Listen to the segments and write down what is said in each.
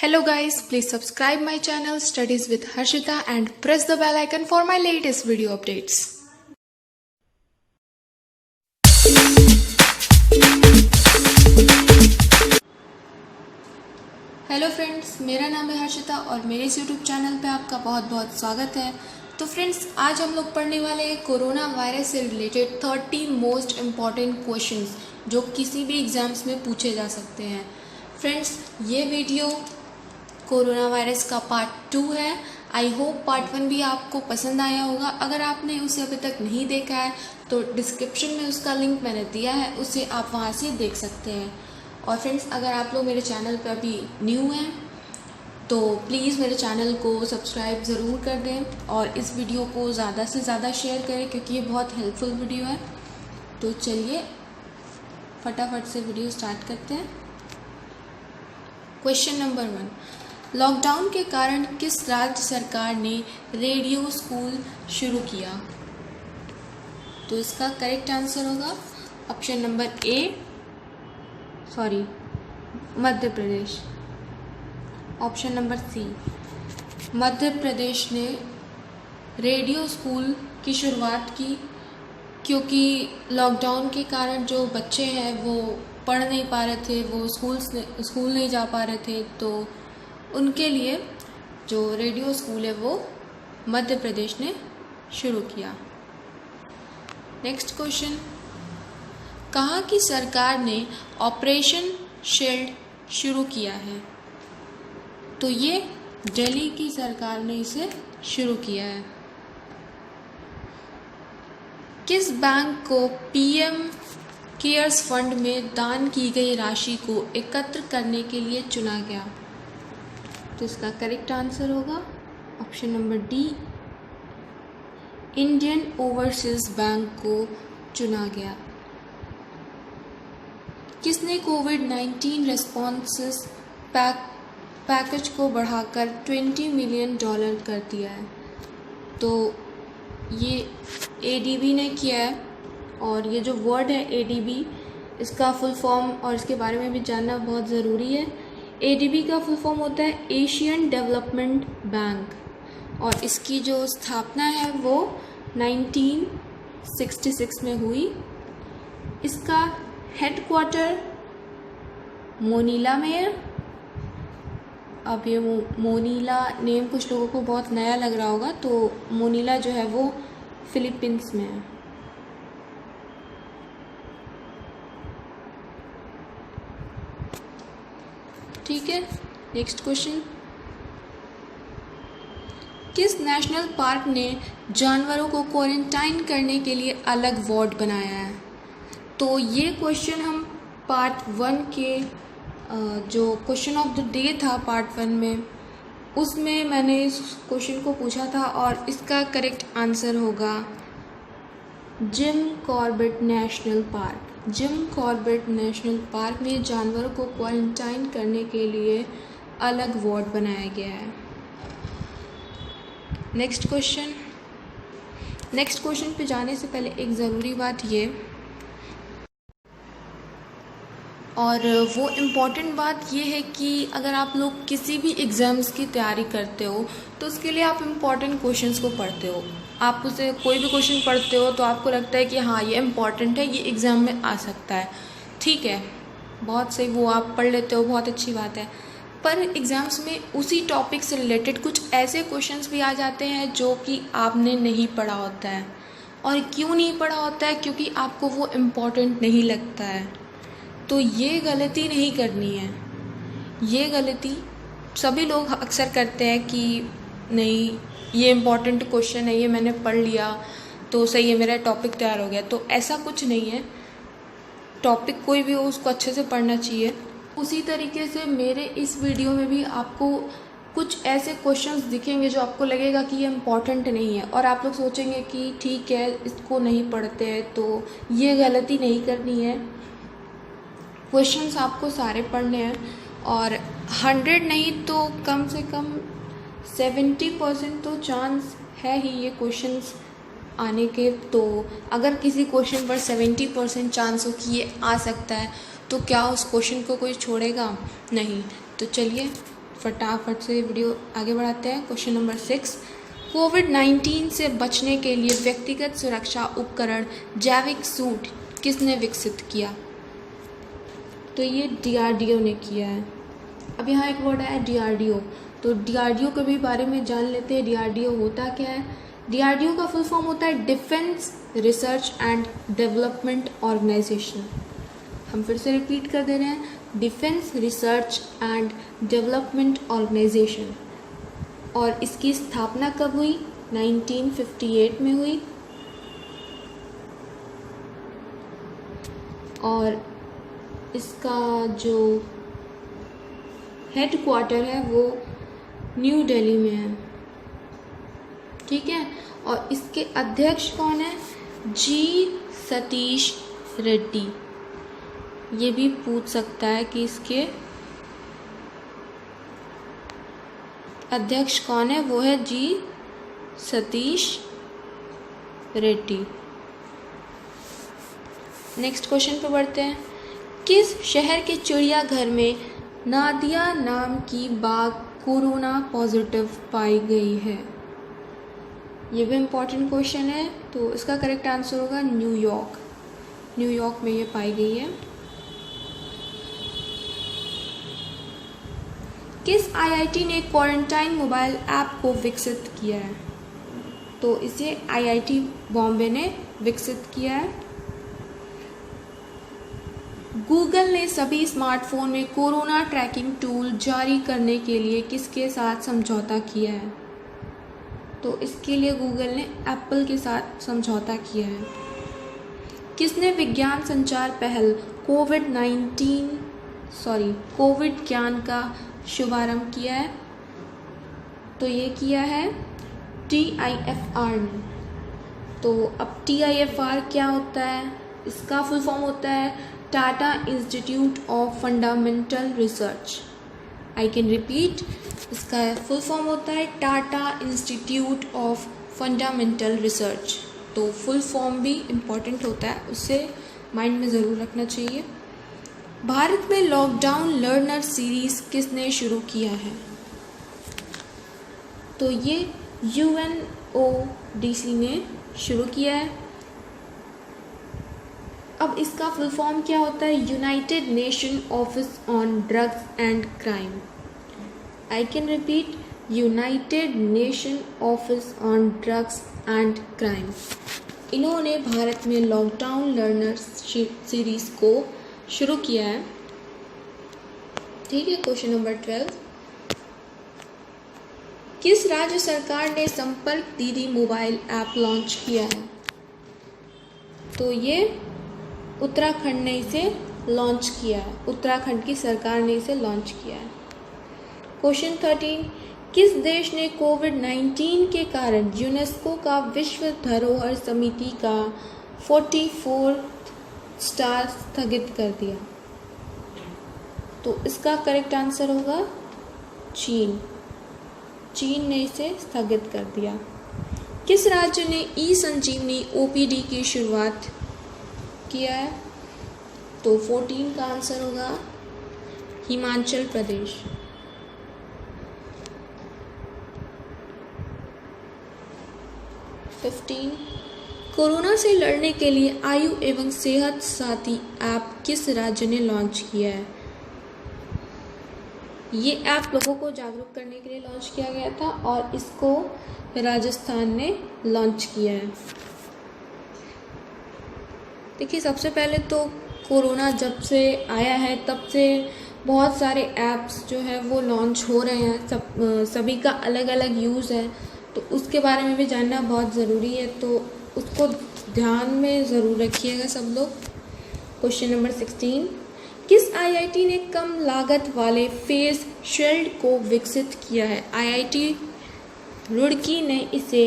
Hello guys, please subscribe my channel Studies with Harshita and press the bell icon for my latest video updates. Hello friends, मेरा नाम है हर्षिता और मेरे इस YouTube channel पे आपका बहुत बहुत स्वागत है। तो फ्रेंड्स, आज हम लोग पढ़ने वाले हैं कोरोना वायरस से रिलेटेड 30 मोस्ट इम्पॉर्टेंट क्वेश्चंस जो किसी भी एग्जाम्स में पूछे जा सकते हैं। फ्रेंड्स, ये वीडियो कोरोना वायरस का पार्ट 2 है। आई होप पार्ट 1 भी आपको पसंद आया होगा। अगर आपने उसे अभी तक नहीं देखा है तो डिस्क्रिप्शन में उसका लिंक मैंने दिया है, उसे आप वहाँ से देख सकते हैं। और फ्रेंड्स, अगर आप लोग मेरे चैनल पर अभी न्यू हैं तो प्लीज़ मेरे चैनल को सब्सक्राइब ज़रूर कर दें और इस वीडियो को ज़्यादा से ज़्यादा शेयर करें क्योंकि ये बहुत हेल्पफुल वीडियो है। तो चलिए फटाफट से वीडियो स्टार्ट करते हैं। क्वेश्चन नंबर 1, लॉकडाउन के कारण किस राज्य सरकार ने रेडियो स्कूल शुरू किया? तो इसका करेक्ट आंसर होगा option number Madhya Pradesh. Option number C, Madhya Pradesh ने रेडियो स्कूल की शुरुआत की क्योंकि लॉकडाउन के कारण जो बच्चे हैं वो पढ़ नहीं पा रहे थे, वो स्कूल नहीं जा पा रहे थे, तो उनके लिए जो रेडियो स्कूल है वो मध्य प्रदेश ने शुरू किया। नेक्स्ट क्वेश्चन, कहाँ की सरकार ने ऑपरेशन शील्ड शुरू किया है? तो ये दिल्ली की सरकार ने इसे शुरू किया है। किस बैंक को पीएम केयर्स फंड में दान की गई राशि को एकत्र करने के लिए चुना गया? तो इसका करेक्ट आंसर होगा option number D, Indian overseas bank को चुना गया। किसने कोविड-19 रेस्पॉन्सेस पैकेज को बढ़ाकर $20 मिलियन कर दिया है? तो ये एडीबी ने किया है। और ये जो वर्ड है एडीबी, इसका फुल फॉर्म और इसके बारे में भी जानना बहुत ज़रूरी है। एडीबी का फुल फॉर्म होता है एशियन डेवलपमेंट बैंक और इसकी जो स्थापना है वो 1966 में हुई। इसका हेडक्वार्टर मोनीला में है। अब ये मोनीला नेम कुछ लोगों को बहुत नया लग रहा होगा, तो मोनीला जो है वो फिलीपींस में है। ठीक है, नेक्स्ट क्वेश्चन, किस नेशनल पार्क ने जानवरों को क्वारंटाइन करने के लिए अलग वार्ड बनाया है? तो ये क्वेश्चन हम पार्ट 1 के जो क्वेश्चन ऑफ द डे था पार्ट 1 में, उसमें मैंने इस क्वेश्चन को पूछा था और इसका करेक्ट आंसर होगा Jim Corbett national park. Jim Corbett national park में जानवरों को क्वारंटाइन करने के लिए अलग वार्ड बनाया गया है। नेक्स्ट क्वेश्चन पे जाने से पहले एक ज़रूरी बात ये, और वो इम्पॉर्टेंट बात ये है कि अगर आप लोग किसी भी एग्ज़ाम्स की तैयारी करते हो तो उसके लिए आप इम्पॉर्टेंट क्वेश्चंस को पढ़ते हो। आप उसे कोई भी क्वेश्चन पढ़ते हो तो आपको लगता है कि हाँ ये इम्पॉर्टेंट है, ये एग्ज़ाम में आ सकता है। ठीक है, बहुत सही, वो आप पढ़ लेते हो, बहुत अच्छी बात है। पर एग्ज़ाम्स में उसी टॉपिक से रिलेटेड कुछ ऐसे क्वेश्चंस भी आ जाते हैं जो कि आपने नहीं पढ़ा होता है। और क्यों नहीं पढ़ा होता है? क्योंकि आपको वो इम्पॉर्टेंट नहीं लगता है। तो ये गलती नहीं करनी है। ये गलती सभी लोग अक्सर करते हैं कि नहीं ये इम्पॉर्टेंट क्वेश्चन है, ये मैंने पढ़ लिया तो सही है, मेरा टॉपिक तैयार हो गया। तो ऐसा कुछ नहीं है। टॉपिक कोई भी हो उसको अच्छे से पढ़ना चाहिए। उसी तरीके से मेरे इस वीडियो में भी आपको कुछ ऐसे क्वेश्चंस दिखेंगे जो आपको लगेगा कि ये इम्पॉर्टेंट नहीं है और आप लोग सोचेंगे कि ठीक है इसको नहीं पढ़ते हैं। तो ये गलती नहीं करनी है। क्वेश्चंस आपको सारे पढ़ने हैं और 100 नहीं तो कम से कम 70% तो चांस है ही ये क्वेश्चंस आने के। तो अगर किसी क्वेश्चन पर 70% चांस हो कि ये आ सकता है तो क्या उस क्वेश्चन को कोई छोड़ेगा? नहीं। तो चलिए फटाफट से वीडियो आगे बढ़ाते हैं। क्वेश्चन नंबर 6, कोविड-19 से बचने के लिए व्यक्तिगत सुरक्षा उपकरण जैविक सूट किसने विकसित किया? तो ये DRDO ने किया है। अब यहाँ एक वर्ड है DRDO, तो DRDO के भी बारे में जान लेते हैं। DRDO होता क्या है? DRDO का फुल फॉर्म होता है defence research and development organisation. हम फिर से रिपीट कर दे रहे हैं, defence research and development organisation. और इसकी स्थापना कब हुई? 1958 में हुई। और इसका जो हेड क्वार्टर है वो न्यू दिल्ली में है, ठीक है। और इसके अध्यक्ष कौन है? जी सतीश रेड्डी। ये भी पूछ सकता है कि इसके अध्यक्ष कौन है, वो है जी सतीश रेड्डी। नेक्स्ट क्वेश्चन पे बढ़ते हैं। किस शहर के चिड़ियाघर में नादिया नाम की बाघ कोरोना पॉजिटिव पाई गई है? ये भी इम्पोर्टेंट क्वेश्चन है, तो इसका करेक्ट आंसर होगा न्यूयॉर्क। न्यूयॉर्क में ये पाई गई है। किस IIT ने क्वारंटाइन मोबाइल ऐप को विकसित किया है? तो इसे IIT बॉम्बे ने विकसित किया है। गूगल ने सभी स्मार्टफोन में कोरोना ट्रैकिंग टूल जारी करने के लिए किसके साथ समझौता किया है? तो इसके लिए गूगल ने एप्पल के साथ समझौता किया है। किसने विज्ञान संचार पहल कोविड ज्ञान का शुभारंभ किया है? तो ये किया है TIFR ने। तो अब TIFR क्या होता है? इसका फुल फॉर्म होता है Tata institute of fundamental research. I can repeat, इसका फुल फॉर्म होता है Tata institute of fundamental research. तो फुल फॉर्म भी इम्पॉर्टेंट होता है, उसे माइंड में ज़रूर रखना चाहिए। भारत में लॉकडाउन लर्नर सीरीज किसने शुरू किया है? तो ये UNODC ने शुरू किया है। अब इसका फुल फॉर्म क्या होता है? United nation office on drugs and crime. I can repeat, United nation office on drugs and crime. इन्होंने भारत में लॉकडाउन लर्नर सीरीज को शुरू किया है, ठीक है। क्वेश्चन नंबर 12, किस राज्य सरकार ने संपर्क दीदी मोबाइल ऐप लॉन्च किया है? तो ये उत्तराखंड ने इसे लॉन्च किया है। उत्तराखंड की सरकार ने इसे लॉन्च किया है। क्वेश्चन 13, किस देश ने कोविड-19 के कारण यूनेस्को का विश्व धरोहर समिति का 44 स्टार स्थगित कर दिया? तो इसका करेक्ट आंसर होगा चीन। चीन ने इसे स्थगित कर दिया। किस राज्य ने ई-संजीवनी OPD की शुरुआत किया है? तो 14 का आंसर होगा हिमाचल प्रदेश। कोरोना से लड़ने के लिए आयु एवं सेहत साथी ऐप किस राज्य ने लॉन्च किया है? ये ऐप लोगों को जागरूक करने के लिए लॉन्च किया गया था और इसको राजस्थान ने लॉन्च किया है। देखिए, सबसे पहले तो कोरोना जब से आया है तब से बहुत सारे ऐप्स जो है वो लॉन्च हो रहे हैं। सभी का अलग अलग यूज़ है, तो उसके बारे में भी जानना बहुत ज़रूरी है, तो उसको ध्यान में ज़रूर रखिएगा सब लोग। क्वेश्चन नंबर 16, किस IIT ने कम लागत वाले फेस शील्ड को विकसित किया है? IIT रुड़की ने इसे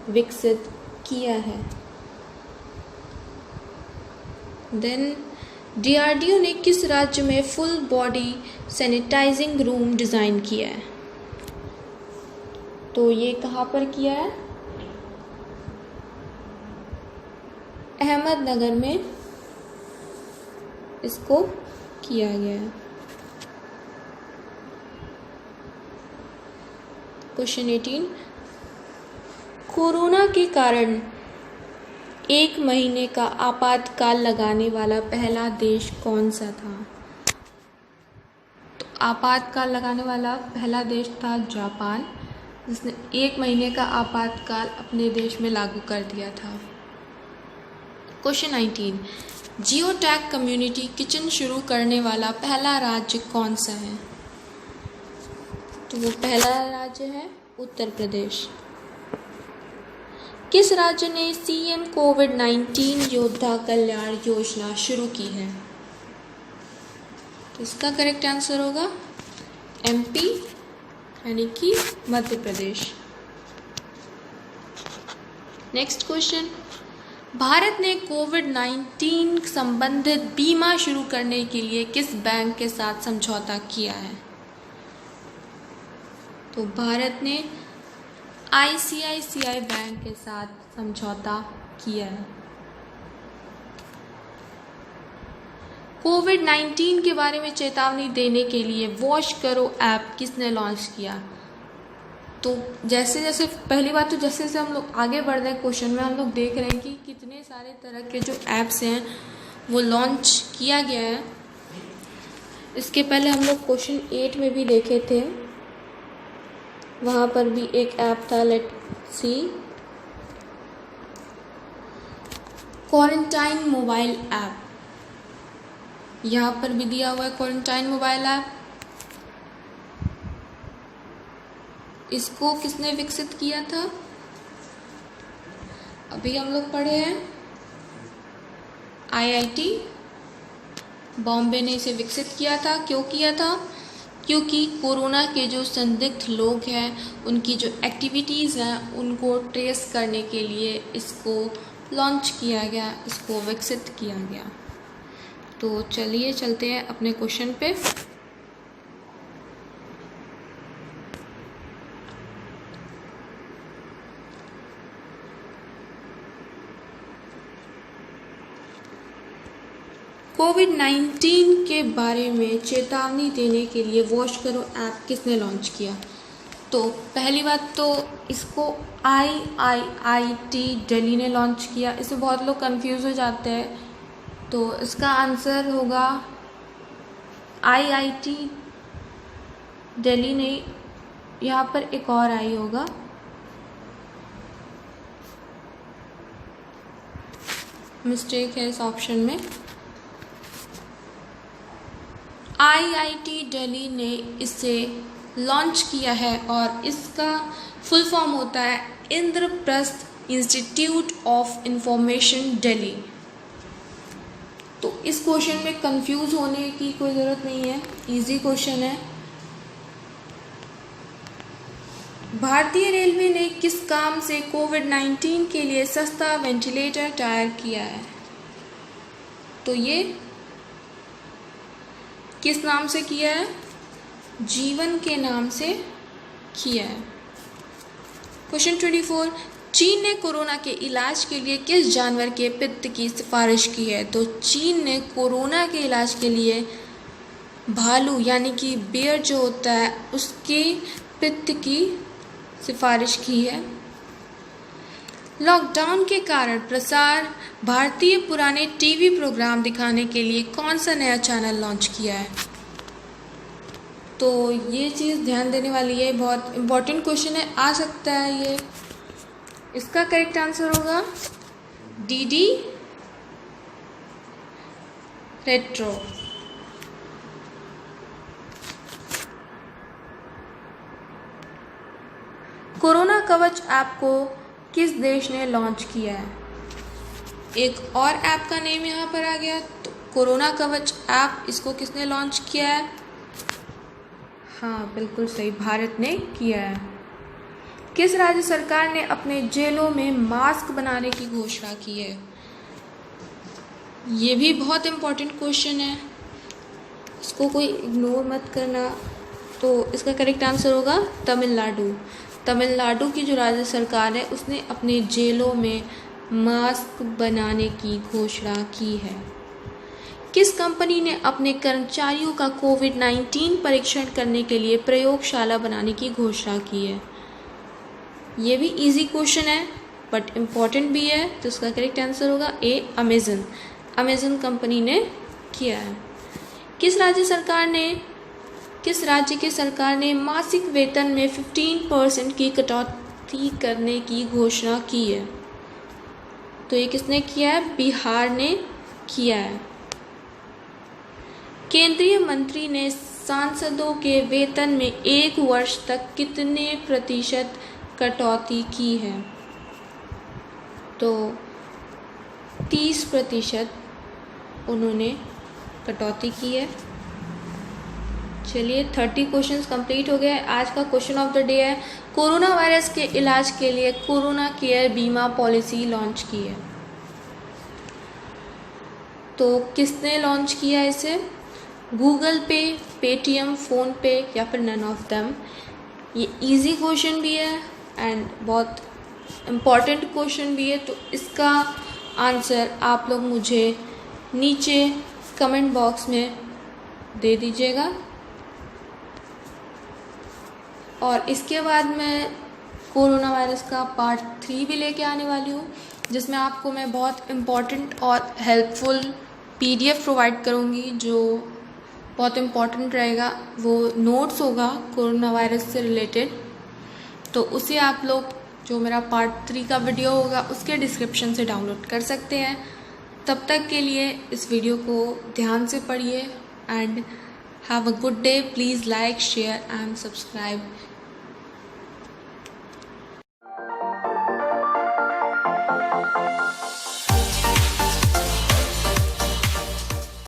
विकसित किया है। देन DRDO ने किस राज्य में full body sanitising room design किया है? तो ये कहाँ पर किया है? अहमदनगर में इसको किया गया है। क्वेश्चन 18, कोरोना के कारण 1 महीने का आपातकाल लगाने वाला पहला देश कौन सा था? तो आपातकाल लगाने वाला पहला देश था जापान, जिसने 1 महीने का आपातकाल अपने देश में लागू कर दिया था। Question 19, geo tag community kitchen शुरू करने वाला पहला राज्य कौन सा है? तो वो पहला राज्य है उत्तर प्रदेश। किस राज्य ने सीएम कोविड-19 योद्धा कल्याण योजना शुरू की है? तो इसका करेक्ट आंसर होगा एमपी, यानी कि मध्य प्रदेश। नेक्स्ट क्वेश्चन, भारत ने कोविड-19 संबंधित बीमा शुरू करने के लिए किस बैंक के साथ समझौता किया है? तो भारत ने आईसीआईसीआई बैंक के साथ समझौता किया है। कोविड-19 के बारे में चेतावनी देने के लिए वॉश करो ऐप किसने लॉन्च किया? तो जैसे जैसे पहली बात तो जैसे जैसे हम लोग आगे बढ़ रहे हैं क्वेश्चन में, हम लोग देख रहे हैं कि कितने सारे तरह के जो ऐप्स हैं वो लॉन्च किया गया है। इसके पहले हम लोग क्वेश्चन 8 में भी देखे थे, वहाँ पर भी एक ऐप था, let's see, quarantine mobile app. यहाँ पर भी दिया हुआ है क्वारंटाइन मोबाइल ऐप। इसको किसने विकसित किया था? अभी हम लोग पढ़े हैं आईआईटी बॉम्बे ने इसे विकसित किया था। क्यों किया था? क्योंकि कोरोना के जो संदिग्ध लोग हैं उनकी जो एक्टिविटीज़ हैं उनको ट्रेस करने के लिए इसको लॉन्च किया गया, इसको विकसित किया गया। तो चलिए चलते हैं अपने क्वेश्चन पे। कोविड-19 के बारे में चेतावनी देने के लिए वॉश करो ऐप किसने लॉन्च किया? तो पहली बात तो इसको आईआईटी दिल्ली ने लॉन्च किया। इसमें बहुत लोग कंफ्यूज हो जाते हैं, तो इसका आंसर होगा आईआईटी दिल्ली ने। यहाँ पर एक और आई होगा, मिस्टेक है इस ऑप्शन में। आईआईटी दिल्ली ने इसे लॉन्च किया है और इसका फुल फॉर्म होता है Indraprastha institute of information Delhi. तो इस क्वेश्चन में कंफ्यूज होने की कोई ज़रूरत नहीं है, इजी क्वेश्चन है। भारतीय रेलवे ने किस काम से कोविड-19 के लिए सस्ता वेंटिलेटर तैयार किया है? तो ये किस नाम से किया है? जीवन के नाम से किया है। क्वेश्चन 24, चीन ने कोरोना के इलाज के लिए किस जानवर के पित्त की सिफारिश की है? तो चीन ने कोरोना के इलाज के लिए भालू यानी कि बेयर जो होता है उसके पित्त की सिफारिश की है। लॉकडाउन के कारण प्रसार भारतीय पुराने टीवी प्रोग्राम दिखाने के लिए कौन सा नया चैनल लॉन्च किया है? तो ये चीज़ ध्यान देने वाली है, बहुत इम्पोर्टेंट क्वेश्चन है, आ सकता है ये। इसका करेक्ट आंसर होगा डीडी रेट्रो। कोरोना कवच ऐप को किस देश ने लॉन्च किया है? एक और ऐप का नेम यहाँ पर आ गया, तो कोरोना कवच ऐप, इसको किसने लॉन्च किया है? हाँ बिल्कुल सही, भारत ने किया है। किस राज्य सरकार ने अपने जेलों में मास्क बनाने की घोषणा की है? ये भी बहुत इम्पोर्टेंट क्वेश्चन है, इसको कोई इग्नोर मत करना। तो इसका करेक्ट आंसर होगा तमिलनाडु। तमिलनाडु की जो राज्य सरकार है उसने अपने जेलों में मास्क बनाने की घोषणा की है। किस कंपनी ने अपने कर्मचारियों का कोविड-19 परीक्षण करने के लिए प्रयोगशाला बनाने की घोषणा की है? ये भी इजी क्वेश्चन है बट इम्पॉर्टेंट भी है, तो इसका करेक्ट आंसर होगा ए, अमेज़न। अमेज़न कंपनी ने किया है। किस राज्य की सरकार ने मासिक वेतन में 15% की कटौती करने की घोषणा की है? तो ये किसने किया है? बिहार ने किया है। केंद्रीय मंत्री ने सांसदों के वेतन में 1 वर्ष तक कितने प्रतिशत कटौती की है? तो 30% उन्होंने कटौती की है। चलिए 30 क्वेश्चंस कंप्लीट हो गए। आज का क्वेश्चन ऑफ द डे है, कोरोना वायरस के इलाज के लिए कोरोना केयर बीमा पॉलिसी लॉन्च की है। तो किसने लॉन्च किया इसे? गूगल पे, पेटीएम, फ़ोन पे या फिर नन ऑफ देम। ये इजी क्वेश्चन भी है एंड बहुत इम्पॉर्टेंट क्वेश्चन भी है, तो इसका आंसर आप लोग मुझे नीचे कमेंट बॉक्स में दे दीजिएगा। और इसके बाद मैं कोरोना वायरस का पार्ट 3 भी लेके आने वाली हूँ, जिसमें आपको मैं बहुत इम्पॉर्टेंट और हेल्पफुल PDF प्रोवाइड करूँगी, जो बहुत इम्पॉर्टेंट रहेगा। वो नोट्स होगा कोरोना वायरस से रिलेटेड, तो उसे आप लोग जो मेरा पार्ट 3 का वीडियो होगा उसके डिस्क्रिप्शन से डाउनलोड कर सकते हैं। तब तक के लिए इस वीडियो को ध्यान से पढ़िए and have a good day. Please like, share and subscribe